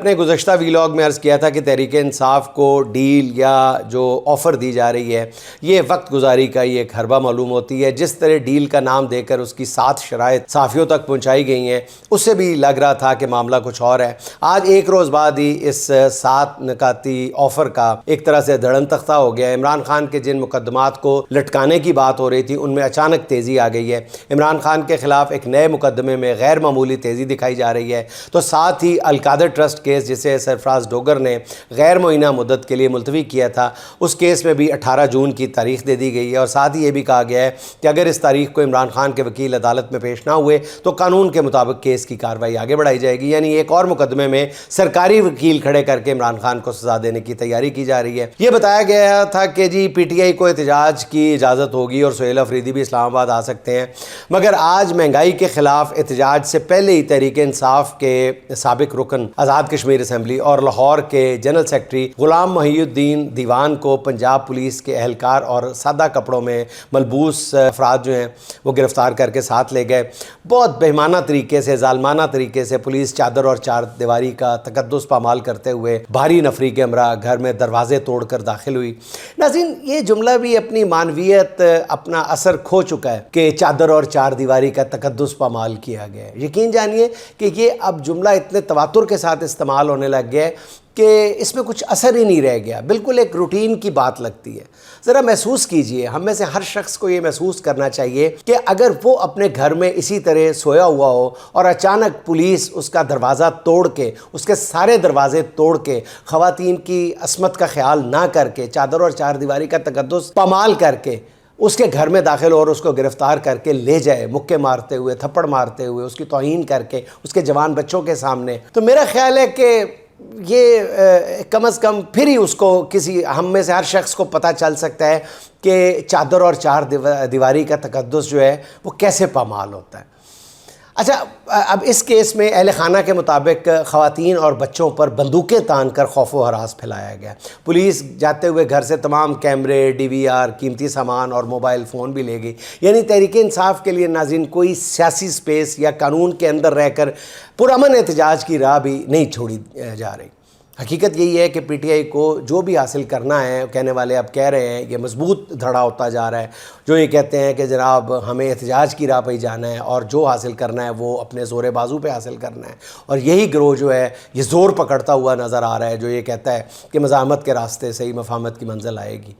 اپنے گزشتہ ویلاگ میں عرض کیا تھا کہ تحریک انصاف کو ڈیل یا جو آفر دی جا رہی ہے یہ وقت گزاری کا یہ ایک حربہ معلوم ہوتی ہے. جس طرح ڈیل کا نام دے کر اس کی 7 شرائط صحافیوں تک پہنچائی گئی ہیں اس سے بھی لگ رہا تھا کہ معاملہ کچھ اور ہے. آج ایک روز بعد ہی اس 7 نکاتی آفر کا ایک طرح سے دھڑن تختہ ہو گیا. عمران خان کے جن مقدمات کو لٹکانے کی بات ہو رہی تھی ان میں اچانک تیزی آ گئی ہے. عمران خان کے خلاف ایک نئے مقدمے میں غیر معمولی تیزی دکھائی جا رہی ہے. تو ساتھ ہی القادر ٹرسٹ کیس جسے سرفراز ڈوگر نے غیر معینہ مدت کے لیے ملتوی کیا تھا اس کیس میں بھی 18 جون کی تاریخ دے دی گئی ہے. اور ساتھ ہی یہ بھی کہا گیا ہے کہ اگر اس تاریخ کو عمران خان کے وکیل عدالت میں پیش نہ ہوئے تو قانون کے مطابق کیس کی کارروائی آگے بڑھائی جائے گی. یعنی ایک اور مقدمے میں سرکاری وکیل کھڑے کر کے عمران خان کو سزا دینے کی تیاری کی جا رہی ہے. یہ بتایا گیا تھا کہ جی پی ٹی آئی کو احتجاج کی اجازت ہوگی اور سہیل افریدی بھی اسلام آباد آ سکتے ہیں. مگر آج مہنگائی کے خلاف احتجاج سے پہلے ہی تحریک انصاف کے سابق رکن آزاد کشمیر اسمبلی اور لاہور کے جنرل سیکرٹری غلام محی الدین دیوان کو پنجاب پولیس کے اہلکار اور سادہ کپڑوں میں ملبوس افراد جو ہیں وہ گرفتار کر کے ساتھ لے گئے. بہت بہیمانہ طریقے سے ظالمانہ طریقے سے پولیس چادر اور چار دیواری کا تقدس پامال کرتے ہوئے بھاری نفری کے ہمراہ گھر میں دروازے توڑ کر داخل ہوئی. ناظرین یہ جملہ بھی اپنی معنویت اپنا اثر کھو چکا ہے کہ چادر اور چار دیواری کا تقدس پامال کیا گیا ہے. یقین جانیے کہ یہ اب جملہ اتنے تواتر کے ساتھ استعمال ہونے لگ گیا ہے کہ اس میں کچھ اثر ہی نہیں رہ گیا. بالکل ایک روٹین کی بات لگتی ہے. ذرا محسوس کیجئے, ہم میں سے ہر شخص کو یہ محسوس کرنا چاہیے کہ اگر وہ اپنے گھر میں اسی طرح سویا ہوا ہو اور اچانک پولیس اس کا دروازہ توڑ کے اس کے سارے دروازے توڑ کے خواتین کی عصمت کا خیال نہ کر کے چادر اور چار دیواری کا تقدس پامال کر کے اس کے گھر میں داخل اور اس کو گرفتار کر کے لے جائے مکے مارتے ہوئے, تھپڑ مارتے ہوئے, اس کی توہین کر کے اس کے جوان بچوں کے سامنے, تو میرا خیال ہے کہ یہ کم از کم پھر ہی اس کو کسی ہم میں سے ہر شخص کو پتہ چل سکتا ہے کہ چادر اور چار دیواری کا تقدس جو ہے وہ کیسے پامال ہوتا ہے. اچھا, اب اس کیس میں اہل خانہ کے مطابق خواتین اور بچوں پر بندوقیں تان کر خوف و ہراس پھیلایا گیا. پولیس جاتے ہوئے گھر سے تمام کیمرے, ڈی وی آر, قیمتی سامان اور موبائل فون بھی لے گئی. یعنی تحریک انصاف کے لیے ناظرین کوئی سیاسی سپیس یا قانون کے اندر رہ کر پرامن احتجاج کی راہ بھی نہیں چھوڑی جا رہی. حقیقت یہی ہے کہ پی ٹی آئی کو جو بھی حاصل کرنا ہے, کہنے والے اب کہہ رہے ہیں یہ مضبوط دھڑا ہوتا جا رہا ہے, جو یہ کہتے ہیں کہ جناب ہمیں احتجاج کی راہ پہ ہی جانا ہے اور جو حاصل کرنا ہے وہ اپنے زور بازو پہ حاصل کرنا ہے. اور یہی گروہ جو ہے یہ زور پکڑتا ہوا نظر آ رہا ہے جو یہ کہتا ہے کہ مزاحمت کے راستے سے ہی مفاہمت کی منزل آئے گی.